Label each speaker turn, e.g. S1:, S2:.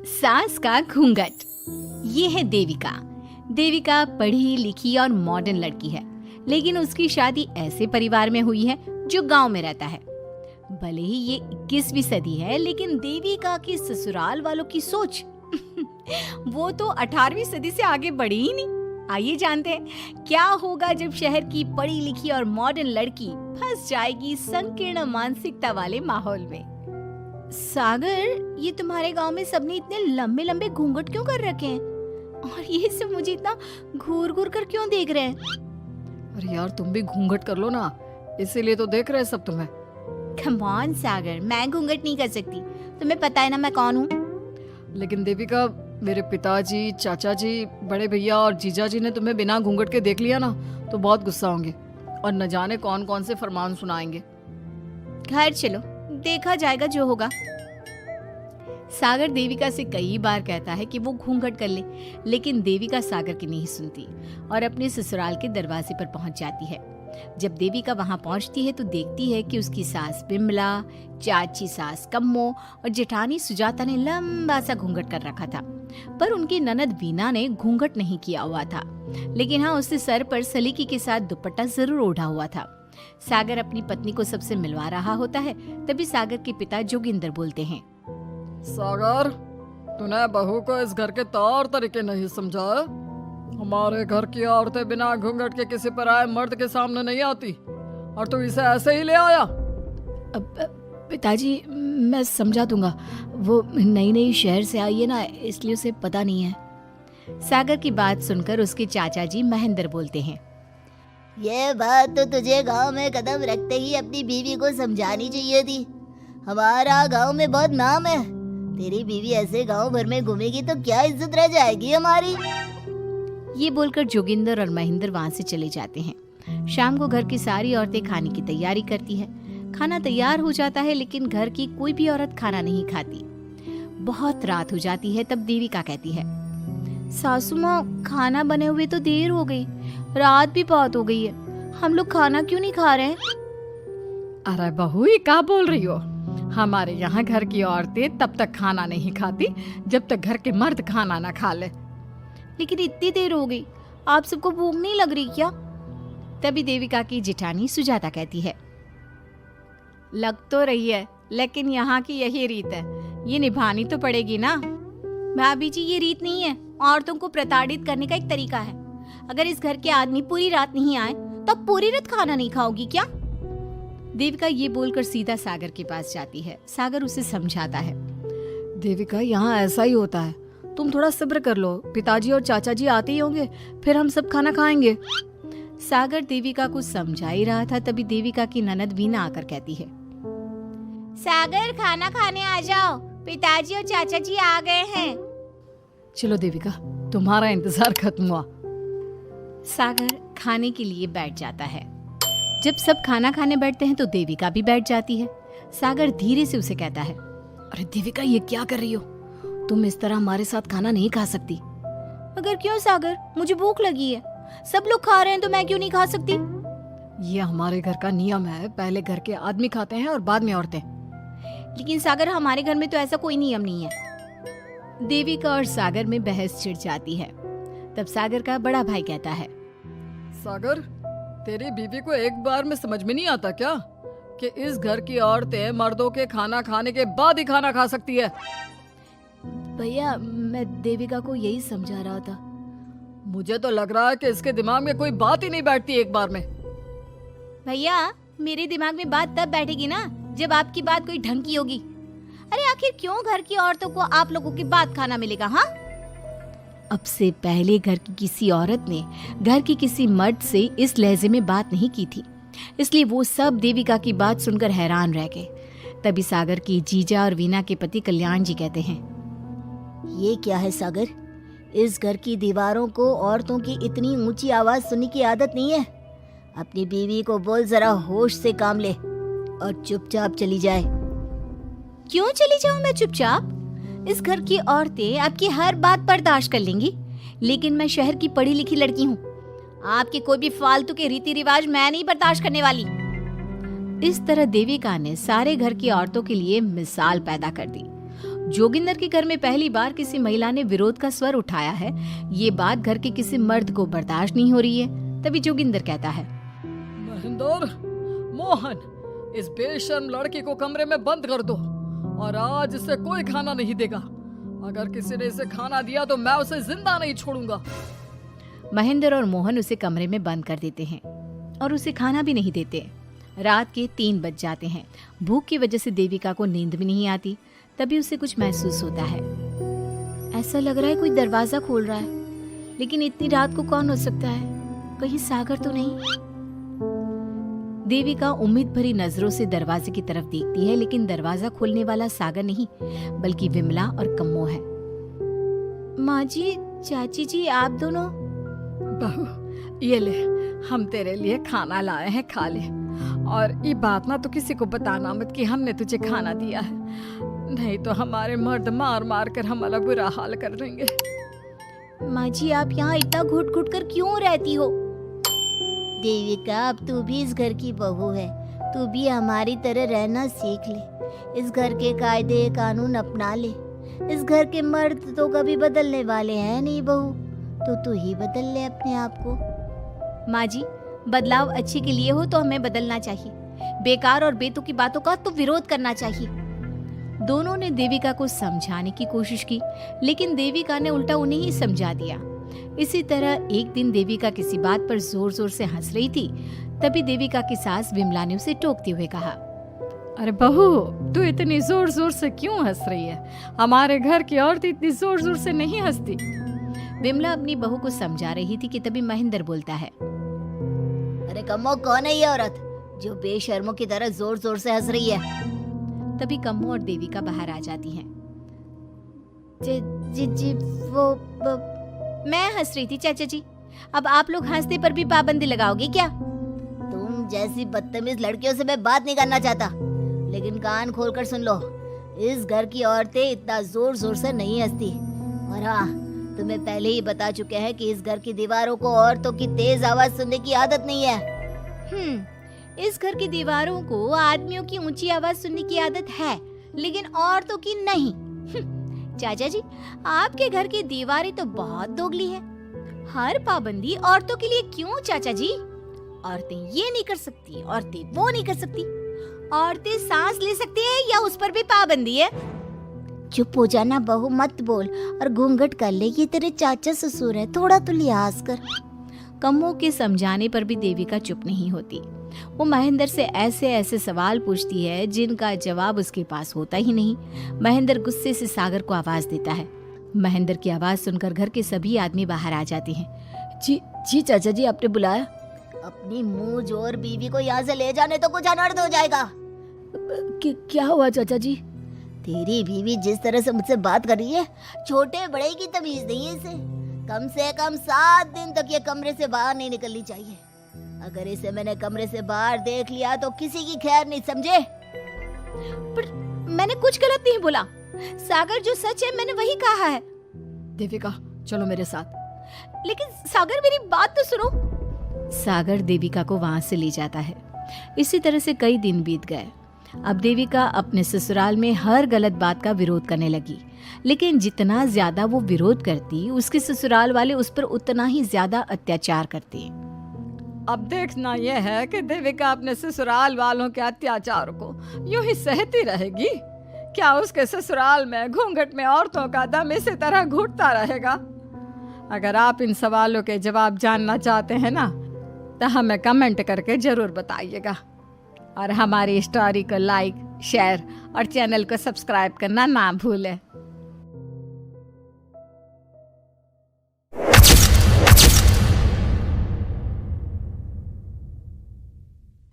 S1: सास का घूंघट। ये है देविका। देविका पढ़ी लिखी और मॉडर्न लड़की है, लेकिन उसकी शादी ऐसे परिवार में हुई है जो गांव में रहता है। भले ही ये 21वीं सदी है, लेकिन देविका की ससुराल वालों की सोच वो तो 18वीं सदी से आगे बढ़ी ही नहीं। आइए जानते हैं क्या होगा जब शहर की पढ़ी लिखी और मॉडर्न लड़की फंस जाएगी संकीर्ण मानसिकता वाले माहौल में। सागर, ये तुम्हारे गांव में सबने इतने लंबे लंबे घूंघट क्यों कर रखे हैं? और ये सब मुझे इतना घूर घूर कर क्यों देख रहे हैं?
S2: अरे यार, तुम भी घूंघट कर लो ना, इसीलिए तो देख रहे हैं सब तुम्हें।
S1: कम ऑन सागर, मैं घूंघट नहीं कर सकती। तुम्हें पता है ना मैं कौन हूँ।
S2: लेकिन देविका, मेरे पिताजी, चाचा जी, बड़े भैया और जीजा जी ने तुम्हें बिना घूंघट के देख लिया ना तो बहुत गुस्सा होंगे और न जाने कौन कौन से फरमान सुनाएंगे।
S1: घर चलो, देखा जाएगा जो होगा। सागर देविका से कई बार कहता है कि वो घूंघट कर ले, लेकिन देविका सागर की नहीं सुनती और अपने ससुराल के दरवाजे पर पहुंच जाती है। जब देविका वहां पहुंचती है तो देखती है कि उसकी सास बिमला, चाची सास कम्मो और जेठानी सुजाता ने लंबा सा घूंघट कर रखा था, पर उनकी ननद वीना ने घूंघट नहीं किया हुआ था। लेकिन हाँ, उसने सर पर सलीकी के साथ दुपट्टा जरूर ओढ़ा हुआ था। सागर अपनी पत्नी को सबसे मिलवा रहा होता है, तभी सागर के पिता जोगिंदर बोलते हैं,
S2: सागर, तूने बहू को इस घर के तौर तरीके नहीं समझा। हमारे घर की औरतें बिना घूंघट के किसी पर आए मर्द के सामने नहीं आती और तू इसे ऐसे ही ले आया।
S1: पिताजी, मैं समझा दूंगा। वो नई नई शहर से आई है ना, इसलिए उसे पता नहीं है। सागर की बात सुनकर उसके चाचा जी महेंद्र बोलते हैं,
S3: ये बात तो तुझे गांव में कदम रखते ही अपनी बीवी को समझानी चाहिए थी। हमारा गांव में बहुत नाम है। तेरी बीवी ऐसे गांव भर में घूमेगी तो क्या इज्जत रह जाएगी हमारी।
S1: ये बोलकर जोगिंदर और महेंद्र वहां से चले जाते हैं। शाम को घर की सारी औरतें खाने की तैयारी करती है। खाना तैयार हो जाता है, लेकिन घर की कोई भी औरत खाना नहीं खाती। बहुत रात हो जाती है, तब देविका कहती है, सासू माँ, खाना बने हुए तो देर हो गई, रात भी बहुत हो गई है, हम लोग खाना क्यों नहीं खा रहे हैं?
S2: अरे बहू, ये क्या बोल रही हो? हमारे यहाँ घर की औरतें तब तक खाना नहीं खाती जब तक घर के मर्द खाना ना खा ले।
S1: लेकिन इतनी देर हो गई, आप सबको भूख नहीं लग रही क्या? तभी देविका की जेठानी सुजाता कहती है, लग तो रही है, लेकिन यहाँ की यही रीत है, ये निभानी तो पड़ेगी ना। भाभी जी, ये रीत नहीं है, औरतों को प्रताड़ित करने का एक तरीका है। अगर इस घर के आदमी पूरी रात नहीं आए तो पूरी रात खाना नहीं खाओगी क्या? देविका ये बोलकर सीधा सागर के पास जाती है। सागर उसे समझाता है,
S2: देविका, यहाँ ऐसा ही होता है, तुम थोड़ा सब्र कर लो, पिताजी और चाचा जी आते ही होंगे, फिर हम सब खाना खाएंगे।
S1: सागर देविका को समझा ही रहा था, तभी देविका की ननद वीना आकर कहती है, सागर, खाना खाने आ जाओ, पिताजी और चाचा जी आ गए हैं।
S2: चलो देविका, तुम्हारा इंतजार खत्म हुआ।
S1: सागर खाने के लिए बैठ जाता है। जब सब खाना खाने बैठते हैं तो देविका भी बैठ जाती है। सागर धीरे से उसे कहता है,
S2: अरे देविका, ये क्या कर रही हो? तुम इस तरह हमारे साथ खाना नहीं खा सकती।
S1: मगर क्यों सागर, मुझे भूख लगी है, सब लोग खा रहे हैं तो मैं क्यों नहीं खा सकती?
S2: ये हमारे घर का नियम है, पहले घर के आदमी खाते हैं और बाद में औरतें।
S1: लेकिन सागर, हमारे घर में तो ऐसा कोई नियम नहीं है। देविका और सागर में बहस छिड़ जाती है। तब सागर का बड़ा भाई कहता है,
S2: सागर, तेरी बीवी को एक बार में समझ में नहीं आता क्या कि इस घर की औरतें मर्दों के खाना खाने के बाद ही खाना खा सकती है?
S1: भैया, मैं देविका को यही समझा रहा था।
S2: मुझे तो लग रहा है कि इसके दिमाग में कोई बात ही नहीं बैठती एक बार में।
S1: भैया, मेरे दिमाग में बात तब बैठेगी ना जब आपकी बात कोई ढंग की होगी। अरे आखिर क्यों घर की औरतों को आप लोगों की बात खाना मिलेगा? हाँ, अब से पहले घर की किसी औरत ने घर की किसी मर्द से इस लहजे में बात नहीं की थी, इसलिए वो सब देविका की बात सुनकर हैरान रह गए। तभी सागर की जीजा और वीना के पति कल्याण जी कहते हैं,
S3: ये क्या है सागर, इस घर की दीवारों को औरतों की इतनी ऊंची आवाज सुनने की आदत नहीं है। अपनी बीवी को बोल जरा होश से काम ले और चुपचाप चली जाए।
S1: क्यों चली जाऊं मैं चुपचाप? इस घर की औरतें आपकी हर बात बर्दाश्त कर लेंगी, लेकिन मैं शहर की पढ़ी लिखी लड़की हूँ। आपके कोई भी फालतू के रीति रिवाज मैं नहीं बर्दाश्त करने वाली। इस तरह देविका ने सारे घर की औरतों के लिए मिसाल पैदा कर दी। जोगिंदर के घर में पहली बार किसी महिला ने विरोध का स्वर उठाया है, ये बात घर के किसी मर्द को बर्दाश्त नहीं हो रही है। तभी जोगिंदर कहता है,
S2: महेंद्र, मोहन, इस बेशर्म लड़की को कमरे में बंद कर दो और आज इसे कोई खाना नहीं देगा। अगर किसी ने इसे खाना दिया तो मैं उसे जिंदा नहीं छोड़ूंगा।
S1: महेंद्र और मोहन उसे कमरे में बंद कर देते हैं और उसे खाना भी नहीं देते। रात के 3 बज जाते हैं। भूख की वजह से देविका को नींद भी नहीं आती। तभी उसे कुछ महसूस होता है। ऐसा लग रहा है कोई दरवाजा खोल रहा है, लेकिन इतनी रात को कौन हो सकता है? कहीं सागर तो नहीं? देविका उम्मीद भरी नजरों से दरवाजे की तरफ देखती है, लेकिन दरवाजा खोलने वाला सागर नहीं बल्कि विमला और कम्मो है। माँ जी, चाची जी, आप दोनों?
S2: बहू, ये ले, हम तेरे लिए खाना लाए हैं, खा ले। और ये बात ना तो किसी को बताना मत कि हमने तुझे खाना दिया है, नहीं तो हमारे मर्द मार मार कर हमारा बुरा हाल कर देंगे।
S1: माँ जी, आप यहाँ इतना घुट घुट कर क्यों रहती हो?
S3: देविका, अब तू भी इस घर की बहू है, तू भी हमारी तरह रहना सीख ले। इस घर के कायदे कानून अपना ले। इस घर के मर्द तो कभी बदलने वाले हैं नहीं बहू, तो तू ही बदल ले अपने आप को।
S1: माँ जी, बदलाव अच्छे के लिए हो तो हमें बदलना चाहिए, बेकार और बेतुकी बातों का तो विरोध करना चाहिए। दोनों ने देविका को समझाने की कोशिश की, लेकिन देविका ने उल्टा उन्हें ही समझा दिया। इसी तरह एक दिन देविका किसी बात पर जोर जोर से हंस रही थी। तभी देविका की सास विमला ने उसे टोकते हुए कहा,
S2: अरे बहू, तू इतनी जोर जोर से क्यों हंस रही है? हमारे घर की औरत इतनी जोर जोर से नहीं हंसती।
S1: विमला अपनी बहू को समझा रही थी कि तभी महेंद्र बोलता है,
S3: अरे कम्मो, कौन है ये औरत जो बेशर्मों की तरह जोर जोर से हंस रही है?
S1: तभी कम्मो और देविका बाहर आ जाती हैं।
S3: जी, वो
S1: मैं हंस रही थी चाचा जी। अब आप लोग हंसने पर भी पाबंदी लगाओगे क्या?
S3: तुम जैसी बदतमीज लड़कियों से मैं बात नहीं करना चाहता, लेकिन कान खोलकर सुन लो, इस घर की औरतें इतना जोर जोर से नहीं हंसती। और हाँ, तुम्हें पहले ही बता चुके हैं कि इस घर की दीवारों को औरतों की तेज आवाज सुनने की आदत नहीं है।
S1: इस घर की दीवारों को आदमियों की ऊंची आवाज सुनने की आदत है, लेकिन औरतों की नहीं। चाचा जी, आपके घर की दीवारें तो बहुत दोगली है। हर पाबंदी औरतों के लिए क्यों चाचा जी? औरतें ये नहीं कर सकती, औरतें वो नहीं कर सकती। औरतें सांस ले सकती है या उस पर भी पाबंदी है?
S3: चुप हो जाना बहू, मत बोल और घूंघट कर ले। ये तेरे चाचा ससुर है, थोड़ा तो लिहाज कर।
S1: कम्मो के समझाने पर भी देविका चुप नहीं होती। वो महेंद्र से ऐसे ऐसे सवाल पूछती है जिनका जवाब उसके पास होता ही नहीं। महेंद्र गुस्से से सागर को आवाज देता है। महेंद्र की आवाज सुनकर घर के सभी आदमी बाहर आ जाते हैं।
S3: जी चाचा जी, आपने बुलाया? अपनी मुंह जोर बीवी को यहाँ से ले जाने तो कुछ अनर्थ हो जाएगा।
S4: क्या हुआ चाचा जी?
S3: तेरी बीवी जिस तरह से मुझसे बात कर रही है, छोटे बड़े की तमीज नहीं है इसे। कम से कम 7 दिन तक ये कमरे से बाहर नहीं निकलनी चाहिए। अगर इसे मैंने कमरे से बाहर देख लिया तो किसी की खैर नहीं, समझे?
S1: पर मैंने कुछ गलत नहीं बोला। सागर, जो सच है मैंने वही कहा है।
S2: देविका, चलो मेरे साथ।
S1: लेकिन सागर, मेरी बात तो सुनो। सागर देविका को वहां से ले जाता है। इसी तरह से कई दिन बीत गए। अब देविका अपने ससुराल में हर गलत बात का विरोध करने लगी, लेकिन जितना ज्यादा वो विरोध करती, उसके ससुराल वाले उस पर उतना ही ज्यादा अत्याचार करते।
S2: अब देखना यह है कि देविका अपने ससुराल वालों के अत्याचार को यूं ही सहती रहेगी। क्या उसके ससुराल में घूंघट में औरतों का दम इसी तरह घुटता रहेगा? अगर आप इन सवालों के जवाब जानना चाहते हैं ना, तो हमें कमेंट करके जरूर बताइएगा। और हमारी स्टोरी को लाइक, शेयर और चैनल को सब्सक्राइब करना ना भूलें।